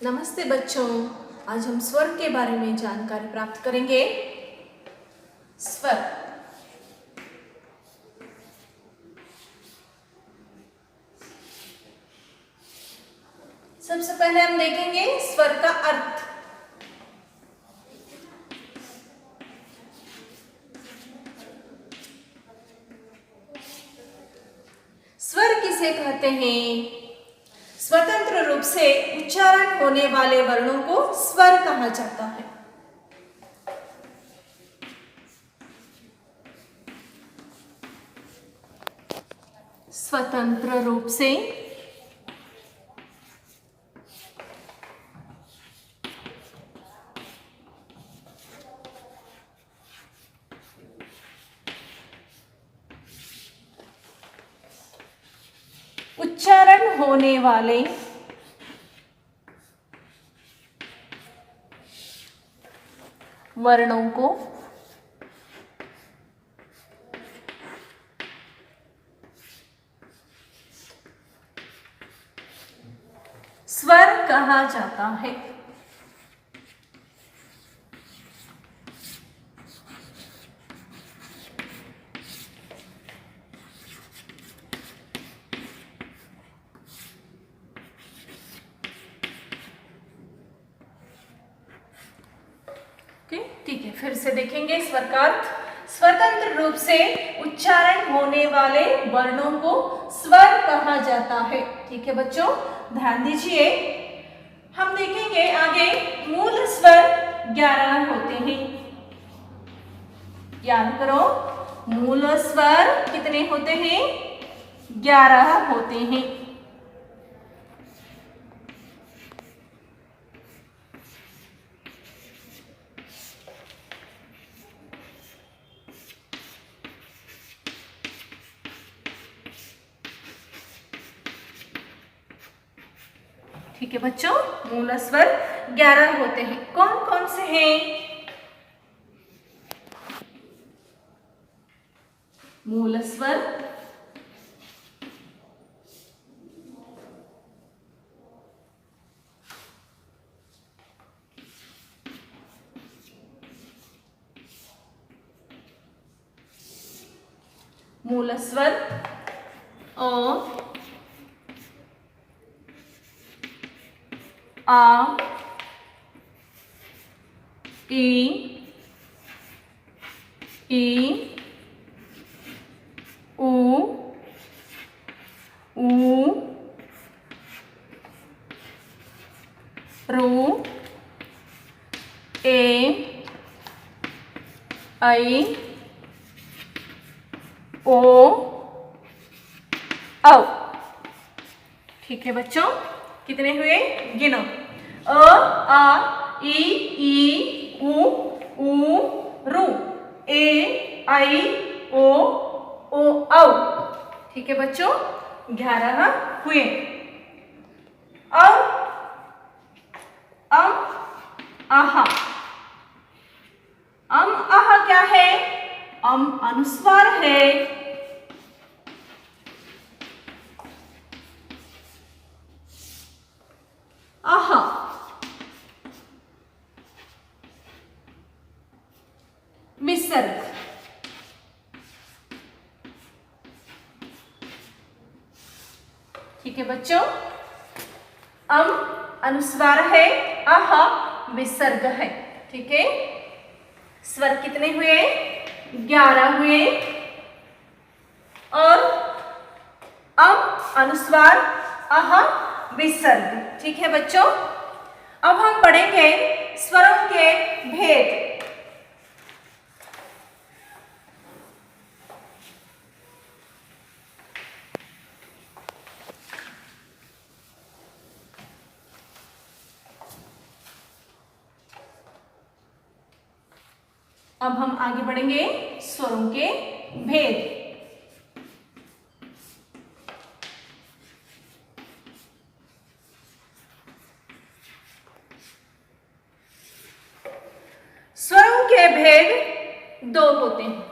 नमस्ते बच्चों, आज हम स्वर के बारे में जानकारी प्राप्त करेंगे। स्वर सबसे पहले हम देखेंगे स्वर का अर्थ। स्वर किसे कहते हैं? स्वतंत्र रूप से उच्चारण होने वाले वर्णों को स्वर कहा जाता है। स्वतंत्र रूप से उच्चारण होने वाले वर्णों को स्वर कहा जाता है। ठीक है, फिर से देखेंगे स्वर का अर्थ। स्वतंत्र रूप से उच्चारण होने वाले वर्णों को स्वर कहा जाता है। ठीक है बच्चों, ध्यान दीजिए। हम देखेंगे आगे मूल स्वर 11 होते हैं। याद करो, मूल स्वर कितने होते हैं? 11 होते हैं। ठीक है बच्चों, मूल स्वर 11 होते हैं। कौन कौन से हैं? मूल स्वर, मूल स्वर अ, आ, ई, उ, रू, ए, आई, ओ, औ। ठीक है बच्चों, कितने हुए? गिनो। अ, आ, ई, उ, रू, ए, आई, ओ, औ। ठीक है बच्चों, 11 हुए। अब आहा। आहा क्या है? अनुस्वार है। आहा। विसर्ग। ठीक है बच्चों, अनुस्वार है, आहा विसर्ग है। ठीक है, स्वर कितने हुए? 11 हुए। और अनुस्वार, आहा विसर्ग। ठीक है बच्चों, अब हम पढ़ेंगे स्वरों के भेद। अब हम आगे बढ़ेंगे स्वरों के भेद। स्वरों के भेद 2 होते हैं।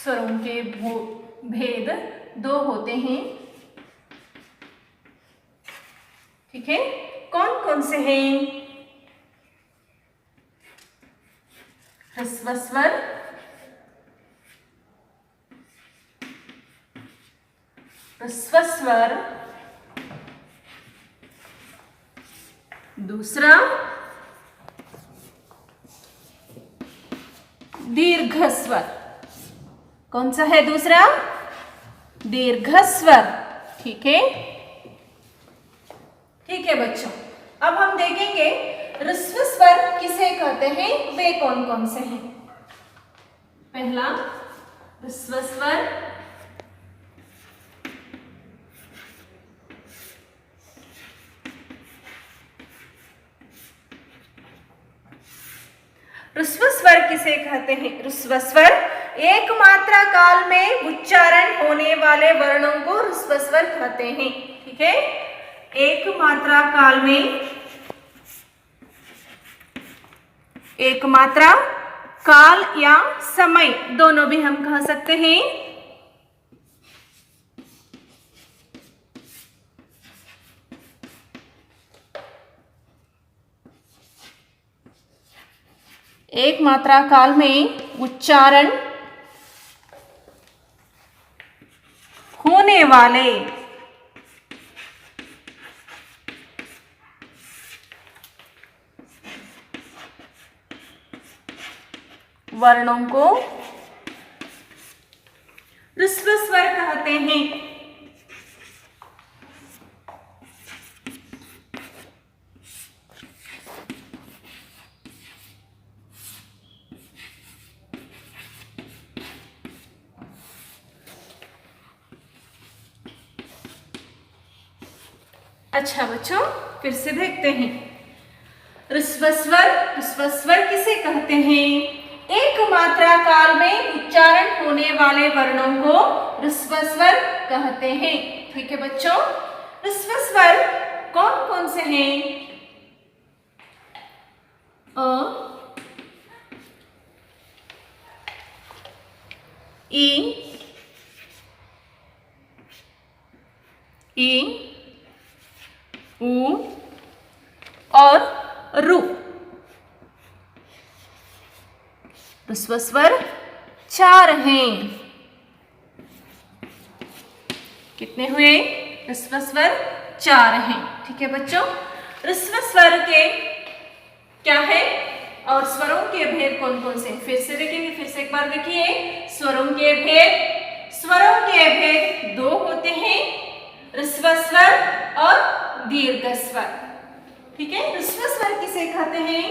स्वरों के भेद दो होते हैं। ठीक है, कौन कौन से हैं? ह्रस्व स्वर, ह्रस्व स्वर, दूसरा दीर्घ स्वर। कौन सा है दूसरा? दीर्घ स्वर। ठीक है, ठीक है बच्चों, अब हम देखेंगे ह्रस्व स्वर किसे कहते हैं, वे कौन कौन से हैं। पहला ह्रस्व स्वर, ह्रस्व स्वर किसे कहते हैं? ह्रस्व स्वर एक मात्रा काल में उच्चारण होने वाले वर्णों को ह्रस्व स्वर कहते हैं। ठीक है, एक मात्रा काल में, एक मात्रा काल या समय दोनों भी हम कह सकते हैं। एक मात्रा काल में उच्चारण होने वाले वर्णों को ह्रस्व स्वर कहते हैं। अच्छा बच्चों, फिर से देखते हैं ह्रस्व स्वर। ह्रस्व स्वर किसे कहते हैं? एक मात्रा काल में उच्चारण होने वाले वर्णों को ह्रस्व स्वर कहते हैं। ठीक है बच्चों, ह्रस्व स्वर कौन कौन से हैं? अ, ई, ई, ऊ और रू। ह्रस्व स्वर 4 हैं। कितने हुए? ह्रस्व स्वर 4 हैं। ठीक है बच्चों, ह्रस्व स्वर के क्या है और स्वरों के भेद कौन कौन से? फिर से देखेंगे, फिर से एक बार देखिए। स्वरों के भेद, स्वरों के भेद 2 होते हैं, ह्रस्व स्वर और दीर्घ स्वर। ठीक है, ह्रस्व स्वर किसे कहते हैं?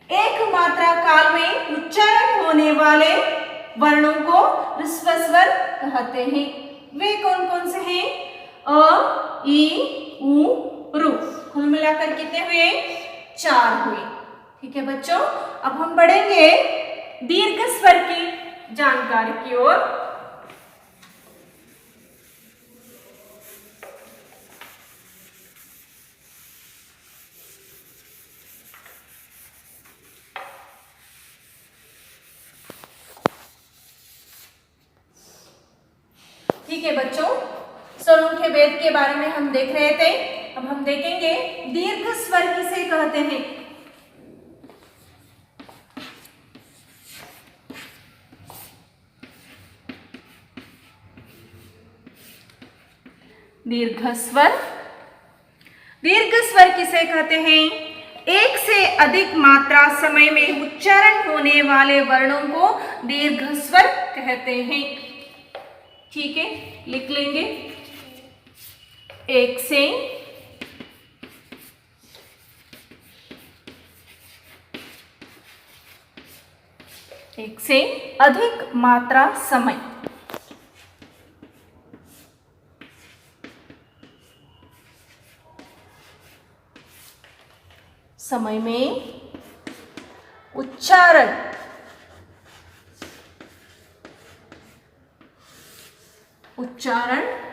एक मात्रा काल में उच्चारण होने वाले वर्णों को ह्रस्व स्वर कहते हैं। वे कौन कौन से हैं? अ, ई, ऊ, रू। कुल मिलाकर कितने हुए? 4 हुए। ठीक है बच्चों, अब हम बढ़ेंगे दीर्घ स्वर की जानकारी की ओर। ठीक है बच्चों, स्वरों के भेद के बारे में हम देख रहे थे। अब हम देखेंगे दीर्घ स्वर किसे कहते हैं। दीर्घ स्वर, दीर्घ स्वर किसे कहते हैं? एक से अधिक मात्रा समय में उच्चारण होने वाले वर्णों को दीर्घ स्वर कहते हैं। ठीक है, लिख लेंगे। एक से अधिक मात्रा समय, समय में उच्चारण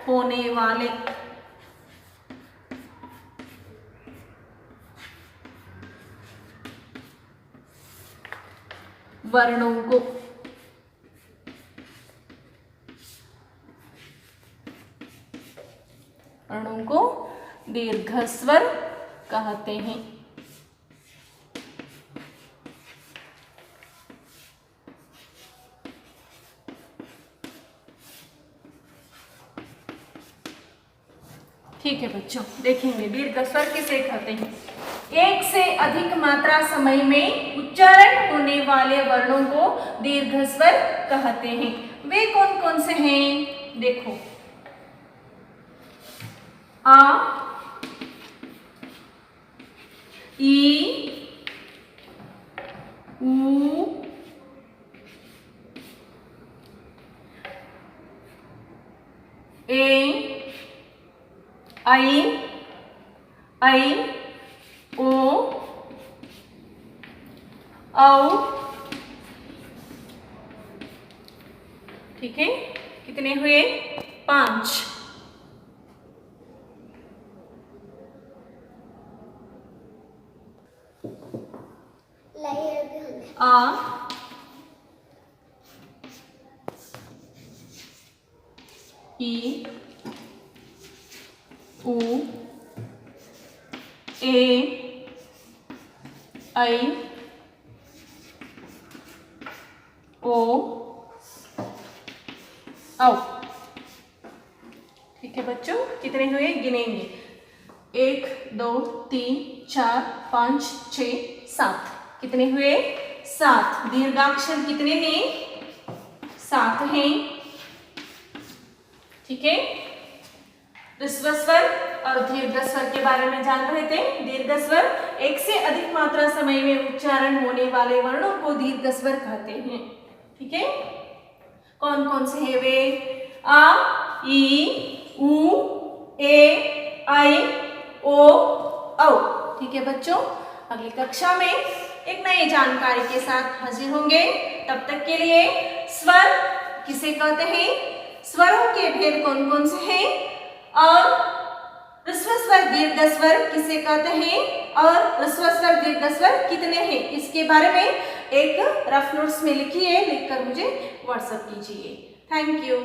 होने वाले वर्णों को वर्णों को दीर्घ स्वर कहते हैं। ठीक है बच्चों, देखेंगे दीर्घ स्वर किसे कहते हैं। एक से अधिक मात्रा समय में उच्चारण होने वाले वर्णों को दीर्घ स्वर कहते हैं। वे कौन कौन से हैं? देखो, आ, ई, ऊ, ए, आई, ओ, औ। ठीक है, कितने हुए? 5। आ, ई, ऊ, ए, आई, ओ, औ। ठीक है बच्चों, कितने हुए? गिनेंगे। 1 2 3 4 5 6 7। कितने हुए? 7। दीर्घाक्षर कितने हैं? 7 हैं। ठीक है, ह्रस्व स्वर और दीर्घ स्वर के बारे में जान रहे थे। दीर्घ स्वर एक से अधिक मात्रा समय में उच्चारण होने वाले वर्णों को दीर्घ स्वर कहते हैं। ठीक है, कौन कौन से हैं वे? आ, ई, ऊ, ए, आई, ओ, औ। ठीक है बच्चों, अगली कक्षा में एक नई जानकारी के साथ हाजिर होंगे। तब तक के लिए स्वर किसे कहते हैं, स्वरों के भेद कौन कौन से हैं, और ह्रस्व स्वर दीर्घ स्वर किसे कहते हैं, और ह्रस्व स्वर दीर्घ स्वर कितने हैं, इसके बारे में एक रफ नोट्स में लिखिए, लिखकर मुझे व्हाट्सएप कीजिए। Thank you.